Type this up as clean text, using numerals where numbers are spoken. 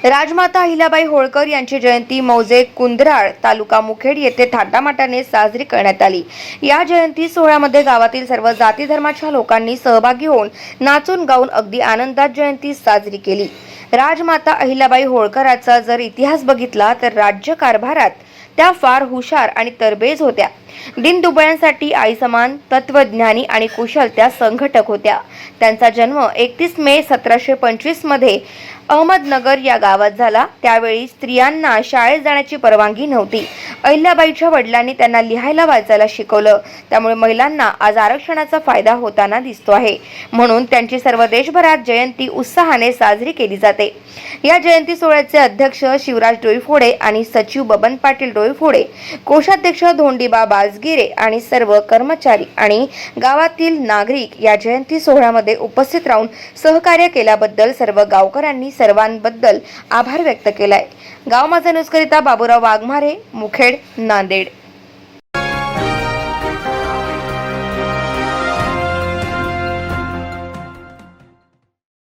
राजमाता अहिल्याबाई होळकर यांची जयंती मौजे कुंदराळ तालुका मुखेड येथे थाटामाटाने साजरी करण्यात आली। या जयंती सोहळ्यामध्ये गावातील सर्व जाती धर्माच्या लोकांनी सहभागी होऊन नाचून गाऊन अगदी आनंदात जयंती साजरी केली। राजमाता अहिल्याबाई होळकरांचा जर इतिहास बघितला तर राज्यकारभारात त्या फार हुशार आणि तरबेज होत्या। दीनदुबळ्यांसाठी आई समान तत्वज्ञानी आणि कुशल त्या संघटक होत्या। त्यांचा जन्म 31 मे 1725 मध्ये अहमदनगर या गावात झाला। त्यावेळी स्त्रियांना शाळेत जाण्याची परवानगी नव्हती। अहिल्याबाईंच्या वडिलांनी त्यांना लिहायला वाचायला शिकवलं, त्यामुळे महिलांना आज आरक्षणाचा फायदा होताना दिसतो आहे। म्हणून त्यांची सर्व देशभरात जयंती उत्साहाने साजरी केली जाते। या जयंती सोहळ्याचे अध्यक्ष शिवराज डोईफोडे आणि सचिव बबन पाटील डोईफोडे, कोषाध्यक्ष धोंडीबा बाजगिरे आणि सर्व कर्मचारी आणि गावातील नागरिक या जयंती सोहळ्यामध्ये उपस्थित राहून सहकार्य केल्याबद्दल सर्व गावकऱ्यांनी सर्वांबद्दल आभार व्यक्त केलाय। गाव माझा न्यूज करिता बाबूराव वाघमारे, मुखेड, नांदेड।